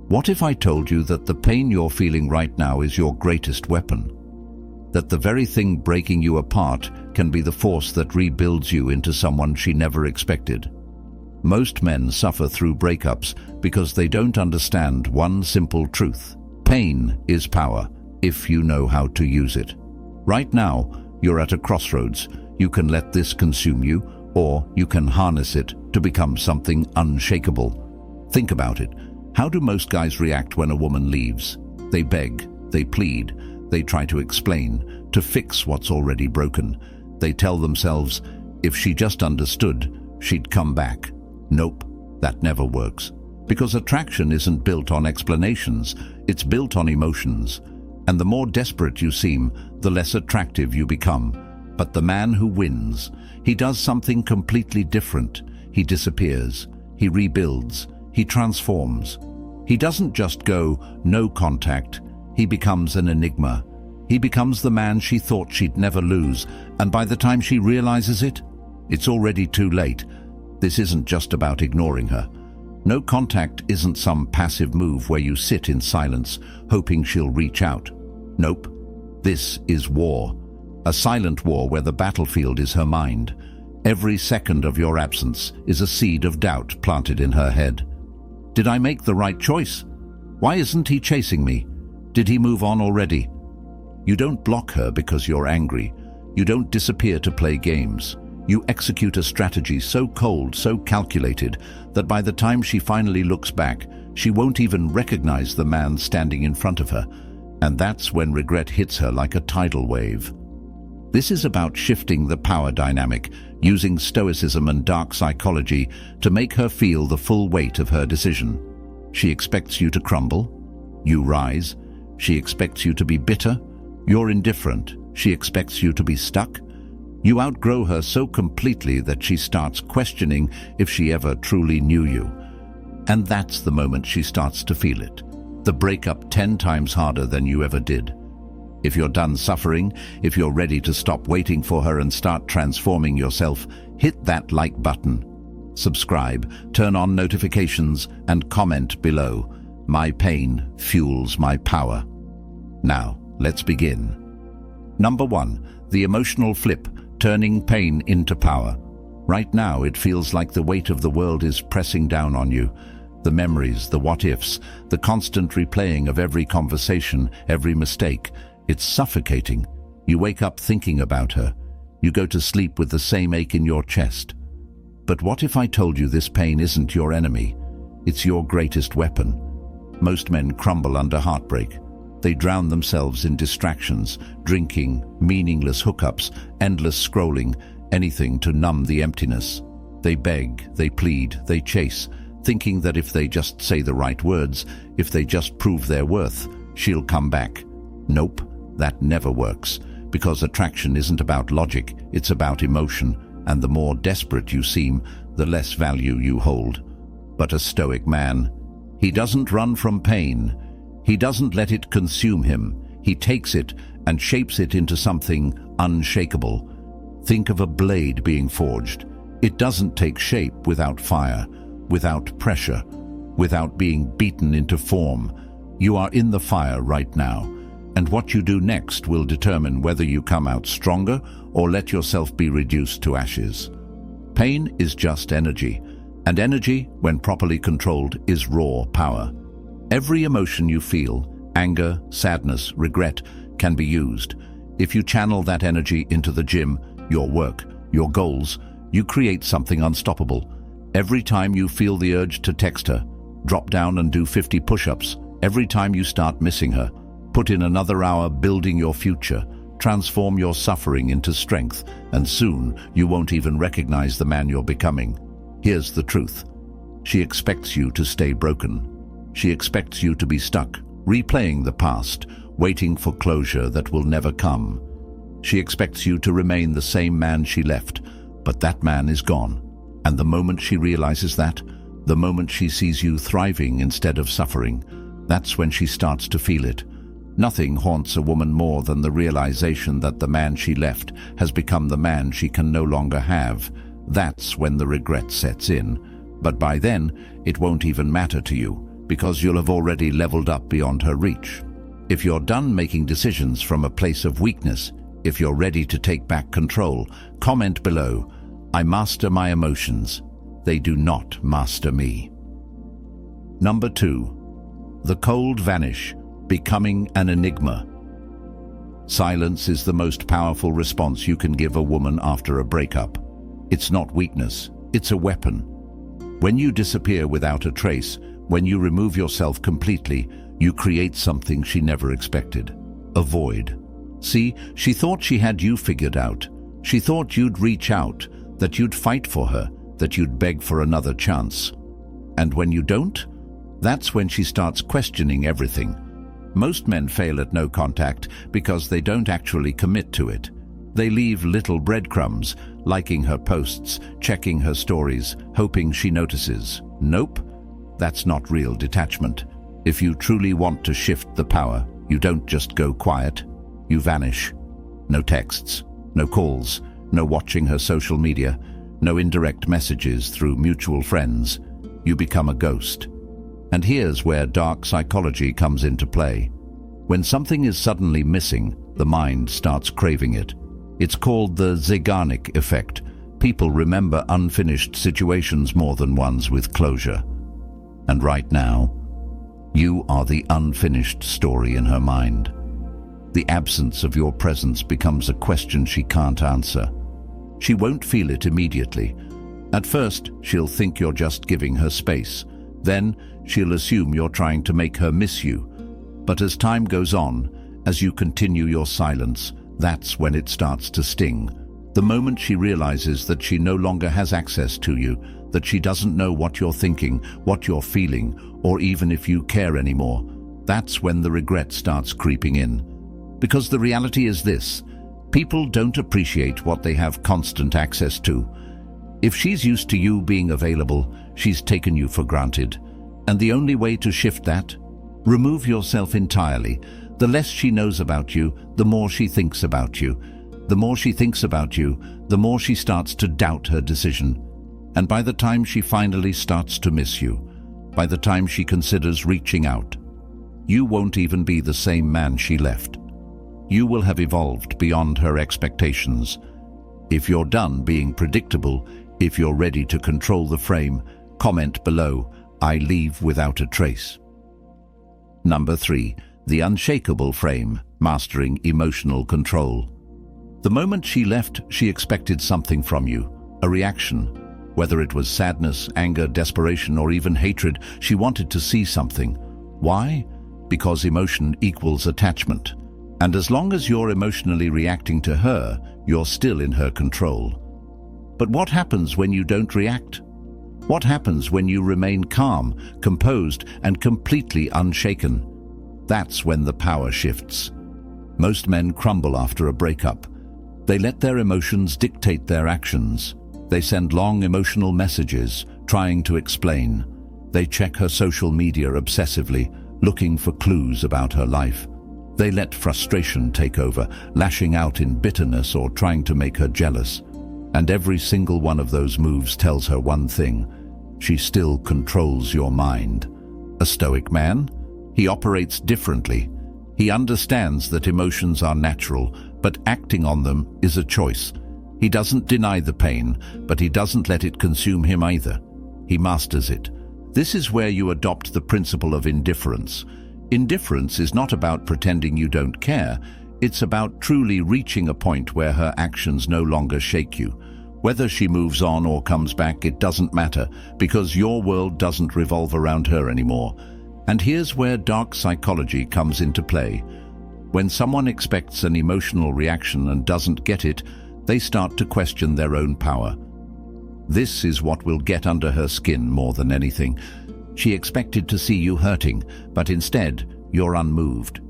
What if I told you that the pain you're feeling right now is your greatest weapon? That the very thing breaking you apart can be the force that rebuilds you into someone she never expected. Most men suffer through breakups because they don't understand one simple truth. Pain is power, if you know how to use it. Right now, you're at a crossroads. You can let this consume you, or you can harness it to become something unshakable. Think about it. How do most guys react when a woman leaves? They beg, they plead, they try to explain, to fix what's already broken. They tell themselves, if she just understood, she'd come back. Nope, that never works. Because attraction isn't built on explanations, it's built on emotions. And the more desperate you seem, the less attractive you become. But the man who wins, he does something completely different. He disappears, he rebuilds, he transforms. He doesn't just go, no contact. He becomes an enigma. He becomes the man she thought she'd never lose, and by the time she realizes it, it's already too late. This isn't just about ignoring her. No contact isn't some passive move where you sit in silence, hoping she'll reach out. Nope. This is war. A silent war where the battlefield is her mind. Every second of your absence is a seed of doubt planted in her head. Did I make the right choice? Why isn't he chasing me? Did he move on already? You don't block her because you're angry. You don't disappear to play games. You execute a strategy so cold, so calculated, that by the time she finally looks back, she won't even recognize the man standing in front of her. And that's when regret hits her like a tidal wave. This is about shifting the power dynamic, using stoicism and dark psychology to make her feel the full weight of her decision. She expects you to crumble. You rise. She expects you to be bitter. You're indifferent. She expects you to be stuck. You outgrow her so completely that she starts questioning if she ever truly knew you. And that's the moment she starts to feel it. The breakup 10 times harder than you ever did. If you're done suffering, if you're ready to stop waiting for her and start transforming yourself, hit that like button. Subscribe, turn on notifications, and comment below. My pain fuels my power. Now, let's begin. Number 1. The emotional flip. Turning pain into power. Right now, it feels like the weight of the world is pressing down on you. The memories, the what-ifs, the constant replaying of every conversation, every mistake. It's suffocating. You wake up thinking about her. You go to sleep with the same ache in your chest. But what if I told you this pain isn't your enemy? It's your greatest weapon. Most men crumble under heartbreak. They drown themselves in distractions, drinking, meaningless hookups, endless scrolling, anything to numb the emptiness. They beg, they plead, they chase, thinking that if they just say the right words, if they just prove their worth, she'll come back. Nope, that never works, because attraction isn't about logic, it's about emotion, and the more desperate you seem, the less value you hold. But a stoic man, he doesn't run from pain. He doesn't let it consume him. He takes it and shapes it into something unshakable. Think of a blade being forged. It doesn't take shape without fire, without pressure, without being beaten into form. You are in the fire right now, and what you do next will determine whether you come out stronger or let yourself be reduced to ashes. Pain is just energy, and energy, when properly controlled, is raw power. Every emotion you feel, anger, sadness, regret, can be used. If you channel that energy into the gym, your work, your goals, you create something unstoppable. Every time you feel the urge to text her, drop down and do 50 push-ups. Every time you start missing her, put in another hour building your future. Transform your suffering into strength, and soon you won't even recognize the man you're becoming. Here's the truth. She expects you to stay broken. She expects you to be stuck, replaying the past, waiting for closure that will never come. She expects you to remain the same man she left, but that man is gone. And the moment she realizes that, the moment she sees you thriving instead of suffering, that's when she starts to feel it. Nothing haunts a woman more than the realization that the man she left has become the man she can no longer have. That's when the regret sets in. But by then, it won't even matter to you. because you'll have already leveled up beyond her reach. If you're done making decisions from a place of weakness, if you're ready to take back control, comment below, "I master my emotions. They do not master me." Number 2. The cold vanish, becoming an enigma. Silence is the most powerful response you can give a woman after a breakup. It's not weakness, it's a weapon. When you disappear without a trace, when you remove yourself completely, you create something she never expected. A void. See, she thought she had you figured out. She thought you'd reach out, that you'd fight for her, that you'd beg for another chance. And when you don't, that's when she starts questioning everything. Most men fail at no contact because they don't actually commit to it. They leave little breadcrumbs, liking her posts, checking her stories, hoping she notices. Nope, that's not real detachment. If you truly want to shift the power, you don't just go quiet, you vanish. No texts, no calls, no watching her social media, no indirect messages through mutual friends. You become a ghost. And here's where dark psychology comes into play. When something is suddenly missing, the mind starts craving it. It's called the Zeigarnik effect. People remember unfinished situations more than ones with closure. And right now, you are the unfinished story in her mind. The absence of your presence becomes a question she can't answer. She won't feel it immediately. At first, she'll think you're just giving her space. Then, she'll assume you're trying to make her miss you. But as time goes on, as you continue your silence, that's when it starts to sting. The moment she realizes that she no longer has access to you, that she doesn't know what you're thinking, what you're feeling, or even if you care anymore, that's when the regret starts creeping in. Because the reality is this: people don't appreciate what they have constant access to. If she's used to you being available, she's taken you for granted. And the only way to shift that? Remove yourself entirely. The less she knows about you, the more she thinks about you. The more she thinks about you, the more she starts to doubt her decision. And by the time she finally starts to miss you, by the time she considers reaching out, you won't even be the same man she left. You will have evolved beyond her expectations. If you're done being predictable, if you're ready to control the frame, comment below, "I leave without a trace." Number 3. The unshakable frame, mastering emotional control. The moment she left, she expected something from you, a reaction. Whether it was sadness, anger, desperation, or even hatred, she wanted to see something. Why? Because emotion equals attachment. And as long as you're emotionally reacting to her, you're still in her control. But what happens when you don't react? What happens when you remain calm, composed, and completely unshaken? That's when the power shifts. Most men crumble after a breakup. They let their emotions dictate their actions. They send long emotional messages, trying to explain. They check her social media obsessively, looking for clues about her life. They let frustration take over, lashing out in bitterness or trying to make her jealous. And every single one of those moves tells her one thing: she still controls your mind. A Stoic man? He operates differently. He understands that emotions are natural, but acting on them is a choice. He doesn't deny the pain, but he doesn't let it consume him either. He masters it. This is where you adopt the principle of indifference. Indifference is not about pretending you don't care. It's about truly reaching a point where her actions no longer shake you. Whether she moves on or comes back, it doesn't matter, because your world doesn't revolve around her anymore. And here's where dark psychology comes into play. When someone expects an emotional reaction and doesn't get it, they start to question their own power. This is what will get under her skin more than anything. She expected to see you hurting, but instead, you're unmoved.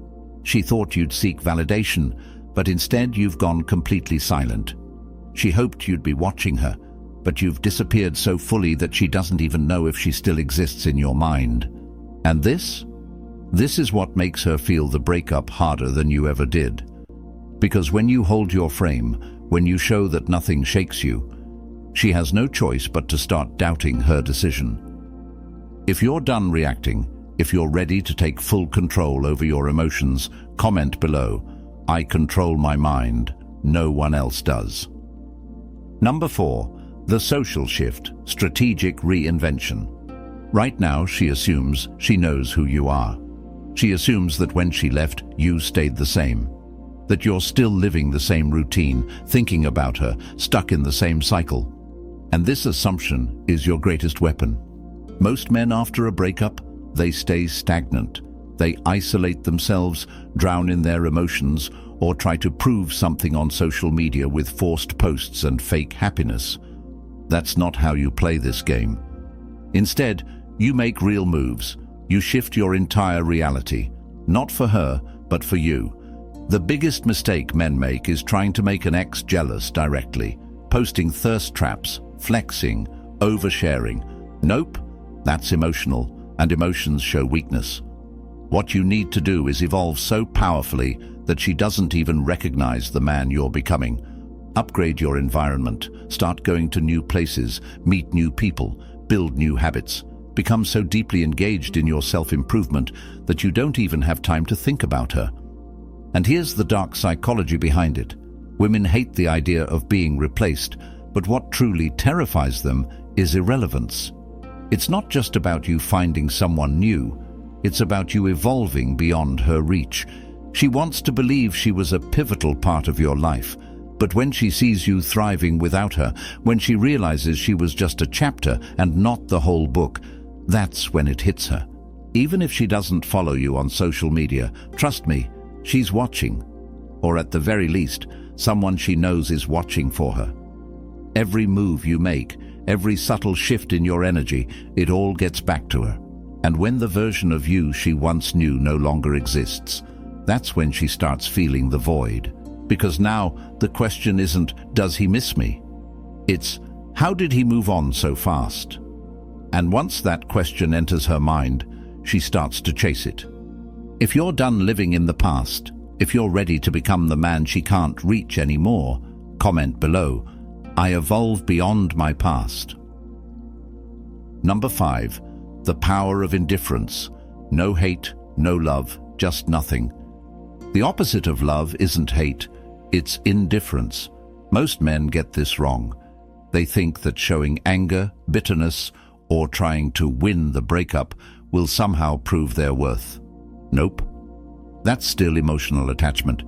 She thought you'd seek validation, but instead you've gone completely silent. She hoped you'd be watching her, but you've disappeared so fully that she doesn't even know if she still exists in your mind. And this is what makes her feel the breakup harder than you ever did. Because when you hold your frame, when you show that nothing shakes you, she has no choice but to start doubting her decision. If you're done reacting, If you're ready to take full control over your emotions, comment below. I control my mind. No one else does. Number 4. The social shift, strategic reinvention. Right now, she assumes she knows who you are. She assumes that when she left, you stayed the same. That you're still living the same routine, thinking about her, stuck in the same cycle. And this assumption is your greatest weapon. Most men after a breakup, they stay stagnant. They isolate themselves, drown in their emotions, or try to prove something on social media with forced posts and fake happiness. That's not how you play this game. Instead, you make real moves. You shift your entire reality, not for her, but for you. The biggest mistake men make is trying to make an ex jealous directly, posting thirst traps, flexing, oversharing. Nope, that's emotional, and emotions show weakness. What you need to do is evolve so powerfully that she doesn't even recognize the man you're becoming. Upgrade your environment, start going to new places, meet new people, build new habits. Become so deeply engaged in your self-improvement that you don't even have time to think about her. And here's the dark psychology behind it. Women hate the idea of being replaced, but what truly terrifies them is irrelevance. It's not just about you finding someone new. It's about you evolving beyond her reach. She wants to believe she was a pivotal part of your life, but when she sees you thriving without her, when she realizes she was just a chapter and not the whole book, that's when it hits her. Even if she doesn't follow you on social media, trust me, she's watching. Or at the very least, someone she knows is watching for her. Every move you make, every subtle shift in your energy, it all gets back to her. And when the version of you she once knew no longer exists, that's when she starts feeling the void. Because now the question isn't, does he miss me? It's, how did he move on so fast? And once that question enters her mind, she starts to chase it. If you're done living in the past, if you're ready to become the man she can't reach anymore, comment below. I evolve beyond my past. Number 5. The power of indifference. No hate, no love, just nothing. The opposite of love isn't hate, it's indifference. Most men get this wrong. They think that showing anger, bitterness, or trying to win the breakup will somehow prove their worth. Nope. That's still emotional attachment.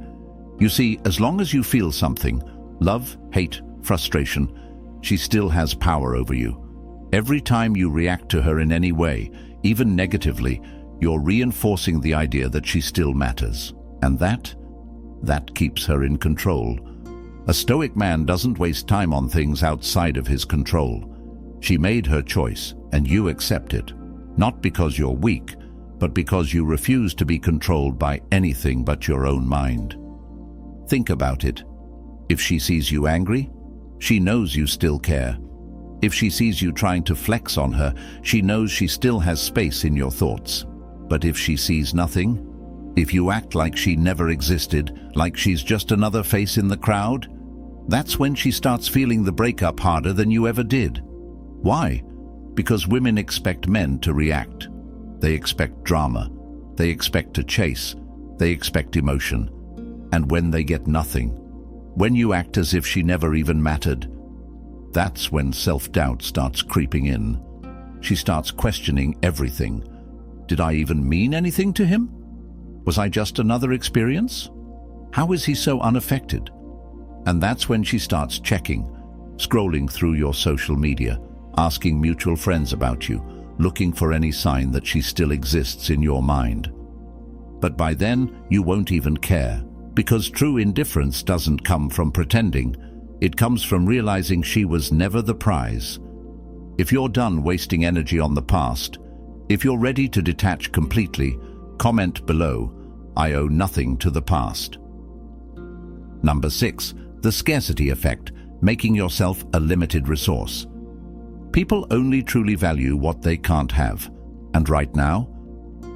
You see, as long as you feel something, love, hate, frustration, she still has power over you. Every time you react to her in any way, even negatively, you're reinforcing the idea that she still matters. And that keeps her in control. A Stoic man doesn't waste time on things outside of his control. She made her choice, and you accept it. Not because you're weak, but because you refuse to be controlled by anything but your own mind. Think about it. If she sees you angry, she knows you still care. If she sees you trying to flex on her, she knows she still has space in your thoughts. But if she sees nothing, if you act like she never existed, like she's just another face in the crowd, that's when she starts feeling the breakup harder than you ever did. Why? Because women expect men to react. They expect drama. They expect to chase. They expect emotion. And when they get nothing, when you act as if she never even mattered, that's when self-doubt starts creeping in. She starts questioning everything. Did I even mean anything to him? Was I just another experience? How is he so unaffected? And that's when she starts checking, scrolling through your social media, asking mutual friends about you, looking for any sign that she still exists in your mind. But by then, you won't even care, because true indifference doesn't come from pretending. It comes from realizing she was never the prize. If you're done wasting energy on the past, if you're ready to detach completely, comment below, I owe nothing to the past. Number 6. The scarcity effect, making yourself a limited resource. People only truly value what they can't have. And right now,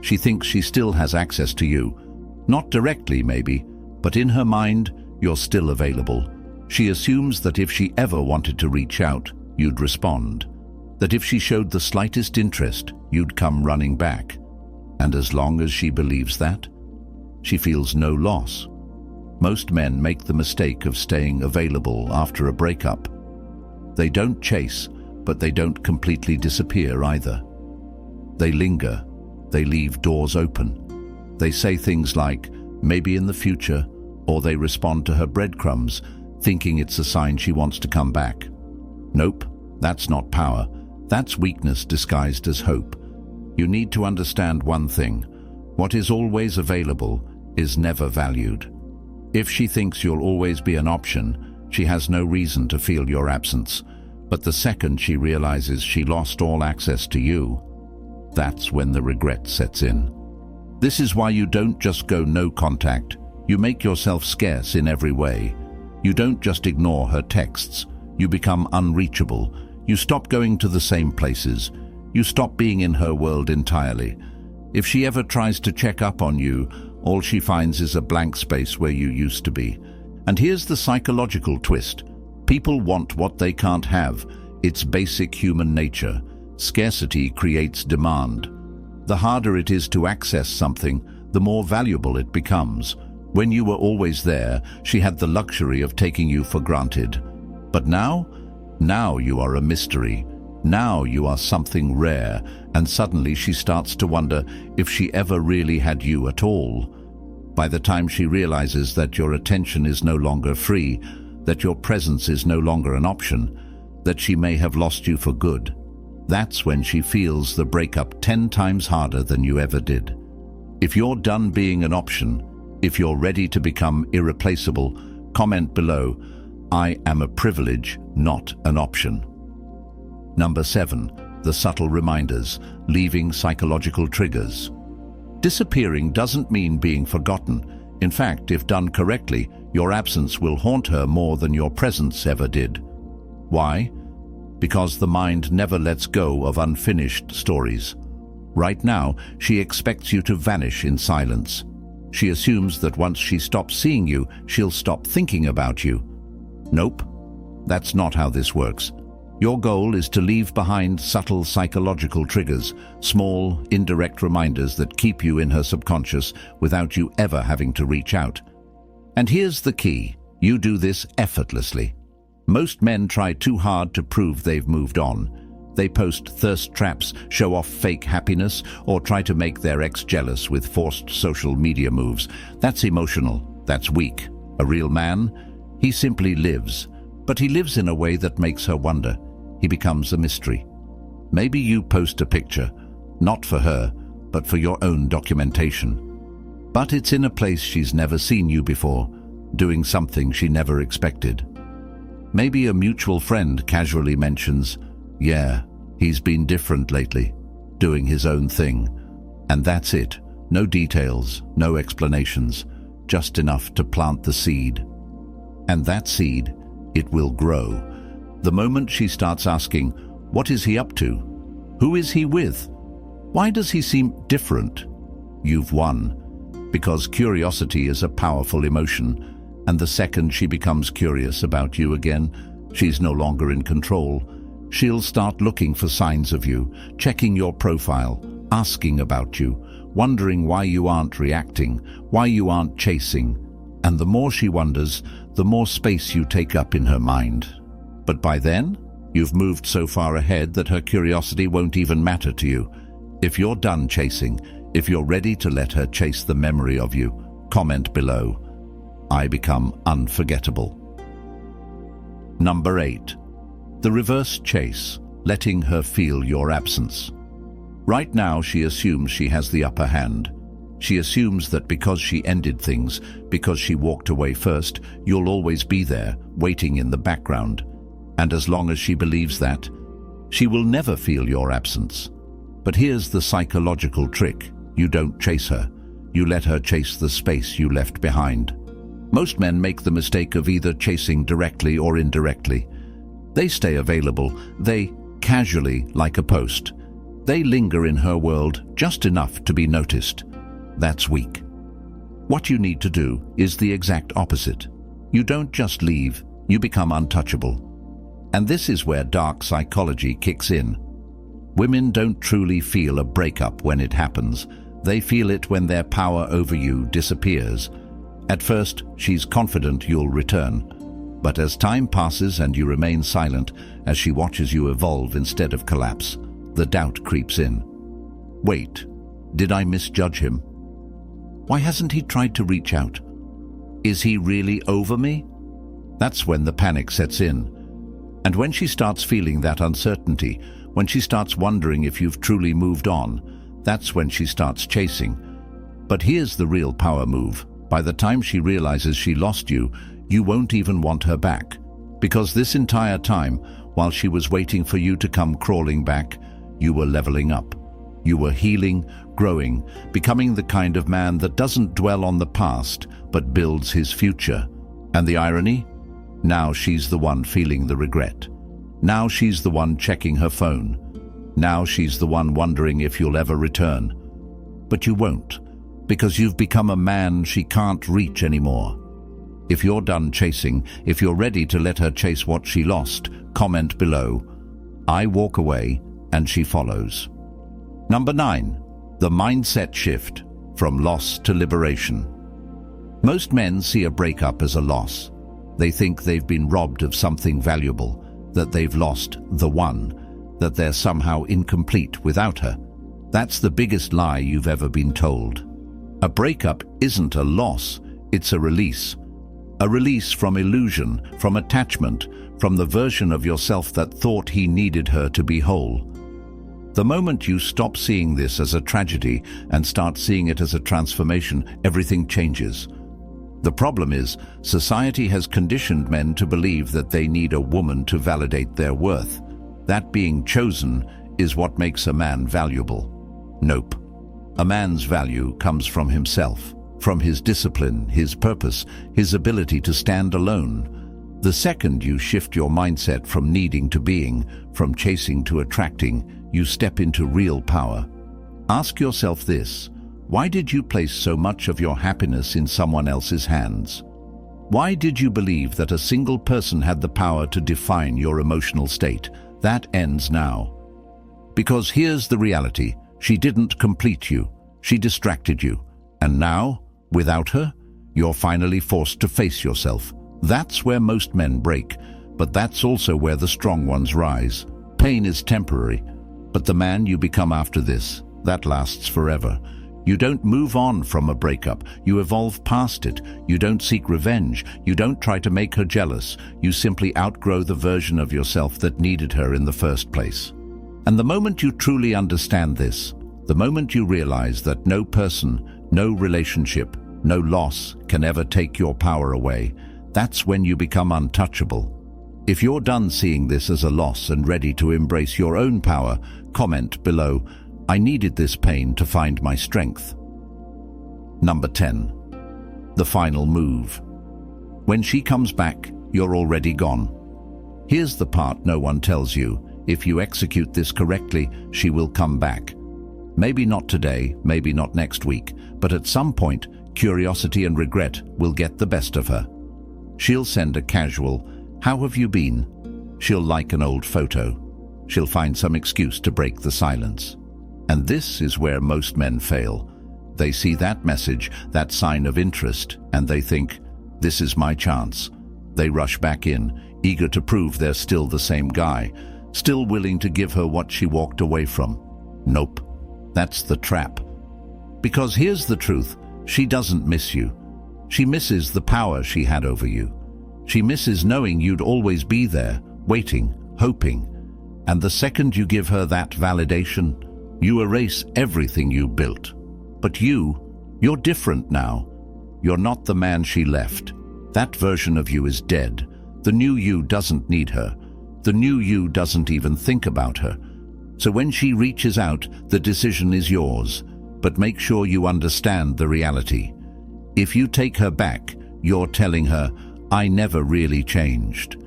she thinks she still has access to you. Not directly, maybe, but in her mind, you're still available. She assumes that if she ever wanted to reach out, you'd respond. That if she showed the slightest interest, you'd come running back. And as long as she believes that, she feels no loss. Most men make the mistake of staying available after a breakup. They don't chase, but they don't completely disappear either. They linger. They leave doors open. They say things like, maybe in the future, or they respond to her breadcrumbs, thinking it's a sign she wants to come back. Nope, that's not power. That's weakness disguised as hope. You need to understand one thing. What is always available is never valued. If she thinks you'll always be an option, she has no reason to feel your absence. But the second she realizes she lost all access to you, that's when the regret sets in. This is why you don't just go no contact. You make yourself scarce in every way. You don't just ignore her texts. You become unreachable. You stop going to the same places. You stop being in her world entirely. If she ever tries to check up on you, all she finds is a blank space where you used to be. And here's the psychological twist. People want what they can't have. It's basic human nature. Scarcity creates demand. The harder it is to access something, the more valuable it becomes. When you were always there, she had the luxury of taking you for granted. But now you are a mystery. Now you are something rare, and suddenly she starts to wonder if she ever really had you at all. By the time she realizes that your attention is no longer free, that your presence is no longer an option, that she may have lost you for good, that's when she feels the breakup 10 times harder than you ever did. If you're done being an option, if you're ready to become irreplaceable, comment below, I am a privilege, not an option. Number 7. The subtle reminders, leaving psychological triggers. Disappearing doesn't mean being forgotten. In fact, if done correctly, your absence will haunt her more than your presence ever did. Why? Because the mind never lets go of unfinished stories. Right now, she expects you to vanish in silence. She assumes that once she stops seeing you, she'll stop thinking about you. Nope, that's not how this works. Your goal is to leave behind subtle psychological triggers, small, indirect reminders that keep you in her subconscious without you ever having to reach out. And here's the key. You do this effortlessly. Most men try too hard to prove they've moved on. They post thirst traps, show off fake happiness, or try to make their ex jealous with forced social media moves. That's emotional. That's weak. A real man? He simply lives. But he lives in a way that makes her wonder. He becomes a mystery. Maybe you post a picture, not for her, but for your own documentation. But it's in a place she's never seen you before, doing something she never expected. Maybe a mutual friend casually mentions, yeah, he's been different lately, doing his own thing. And that's it. No details, no explanations, just enough to plant the seed. And that seed, it will grow. The moment she starts asking, what is he up to? Who is he with? Why does he seem different? You've won. Because curiosity is a powerful emotion, and the second she becomes curious about you again, she's no longer in control. She'll start looking for signs of you, checking your profile, asking about you, wondering why you aren't reacting, why you aren't chasing. And the more she wonders, the more space you take up in her mind. But by then, you've moved so far ahead that her curiosity won't even matter to you. If you're done chasing, if you're ready to let her chase the memory of you, comment below. I become unforgettable. Number 8. The reverse chase, letting her feel your absence. Right now, she assumes she has the upper hand. She assumes that because she ended things, because she walked away first, you'll always be there, waiting in the background. And as long as she believes that, she will never feel your absence. But here's the psychological trick. You don't chase her. You let her chase the space you left behind. Most men make the mistake of either chasing directly or indirectly. They stay available. They casually, like a post. They linger in her world just enough to be noticed. That's weak. What you need to do is the exact opposite. You don't just leave, you become untouchable. And this is where dark psychology kicks in. Women don't truly feel a breakup when it happens. They feel it when their power over you disappears. At first, she's confident you'll return. But as time passes and you remain silent, as she watches you evolve instead of collapse, the doubt creeps in. Wait, did I misjudge him? Why hasn't he tried to reach out? Is he really over me? That's when the panic sets in. And when she starts feeling that uncertainty, when she starts wondering if you've truly moved on, that's when she starts chasing. But here's the real power move. By the time she realizes she lost you, you won't even want her back. Because this entire time, while she was waiting for you to come crawling back, you were leveling up. You were healing, growing, becoming the kind of man that doesn't dwell on the past, but builds his future. And the irony? Now she's the one feeling the regret. Now she's the one checking her phone. Now she's the one wondering if you'll ever return. But you won't, because you've become a man she can't reach anymore. If you're done chasing, if you're ready to let her chase what she lost, comment below. I walk away and she follows. Number 9. The mindset shift from loss to liberation. Most men see a breakup as a loss. They think they've been robbed of something valuable, that they've lost the one, that they're somehow incomplete without her. That's the biggest lie you've ever been told. A breakup isn't a loss, it's a release. A release from illusion, from attachment, from the version of yourself that thought he needed her to be whole. The moment you stop seeing this as a tragedy and start seeing it as a transformation, everything changes. The problem is, society has conditioned men to believe that they need a woman to validate their worth. That being chosen is what makes a man valuable. Nope. A man's value comes from himself, from his discipline, his purpose, his ability to stand alone. The second you shift your mindset from needing to being, from chasing to attracting, you step into real power. Ask yourself this: why did you place so much of your happiness in someone else's hands? Why did you believe that a single person had the power to define your emotional state? That ends now. Because here's the reality: she didn't complete you, she distracted you. And now, without her, you're finally forced to face yourself. That's where most men break, but that's also where the strong ones rise. Pain is temporary, but the man you become after this, that lasts forever. You don't move on from a breakup, you evolve past it. You don't seek revenge, you don't try to make her jealous. You simply outgrow the version of yourself that needed her in the first place. And the moment you truly understand this, the moment you realize that no person, no relationship, no loss can ever take your power away, that's when you become untouchable. If you're done seeing this as a loss and ready to embrace your own power, comment below, I needed this pain to find my strength. Number 10. The final move. When she comes back, you're already gone. Here's the part no one tells you. If you execute this correctly, she will come back. Maybe not today, maybe not next week, but at some point, curiosity and regret will get the best of her. She'll send a casual, "How have you been?" She'll like an old photo. She'll find some excuse to break the silence. And this is where most men fail. They see that message, that sign of interest, and they think, this is my chance. They rush back in, eager to prove they're still the same guy, still willing to give her what she walked away from. Nope, that's the trap. Because here's the truth, she doesn't miss you. She misses the power she had over you. She misses knowing you'd always be there, waiting, hoping. And the second you give her that validation, you erase everything you built. But you're different now. You're not the man she left. That version of you is dead. The new you doesn't need her. The new you doesn't even think about her. So when she reaches out, the decision is yours. But make sure you understand the reality. If you take her back, you're telling her, I never really changed.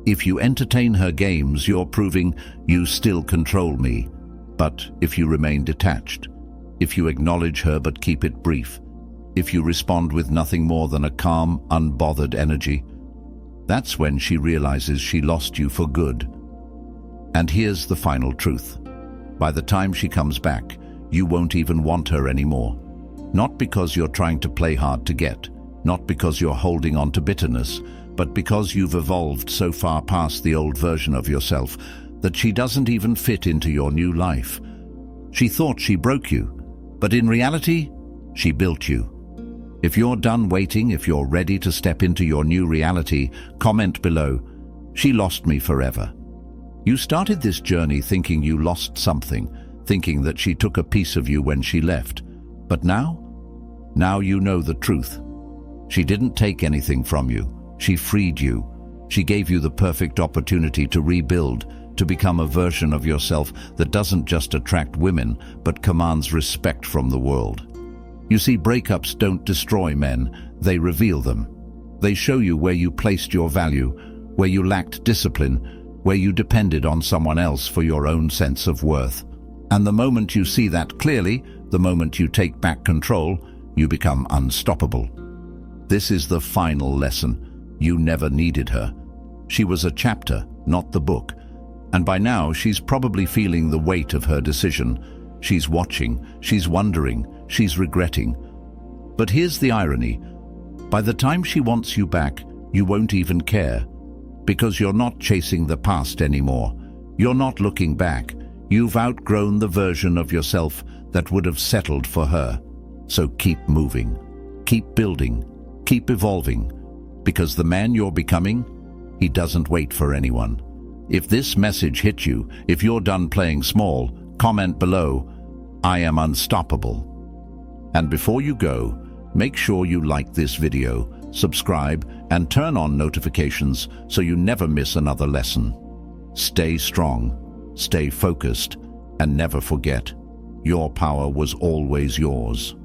If you entertain her games, you're proving you still control me. But if you remain detached, if you acknowledge her but keep it brief, if you respond with nothing more than a calm, unbothered energy, that's when she realizes she lost you for good. And here's the final truth. By the time she comes back, you won't even want her anymore. Not because you're trying to play hard to get, not because you're holding on to bitterness, but because you've evolved so far past the old version of yourself that she doesn't even fit into your new life. She thought she broke you, but in reality, she built you. If you're done waiting, if you're ready to step into your new reality, comment below, "She lost me forever." You started this journey thinking you lost something, thinking that she took a piece of you when she left. But now you know the truth. She didn't take anything from you. She freed you. She gave you the perfect opportunity to rebuild, to become a version of yourself that doesn't just attract women, but commands respect from the world. You see, breakups don't destroy men, they reveal them. They show you where you placed your value, where you lacked discipline, where you depended on someone else for your own sense of worth. And the moment you see that clearly, the moment you take back control, you become unstoppable. This is the final lesson. You never needed her. She was a chapter, not the book. And by now, she's probably feeling the weight of her decision. She's watching, she's wondering, she's regretting. But here's the irony. By the time she wants you back, you won't even care. Because you're not chasing the past anymore. You're not looking back. You've outgrown the version of yourself that would have settled for her. So keep moving, keep building, keep evolving. Because the man you're becoming, he doesn't wait for anyone. If this message hit you, if you're done playing small, comment below, "I am unstoppable." And before you go, make sure you like this video, subscribe, and turn on notifications so you never miss another lesson. Stay strong, stay focused, and never forget, your power was always yours.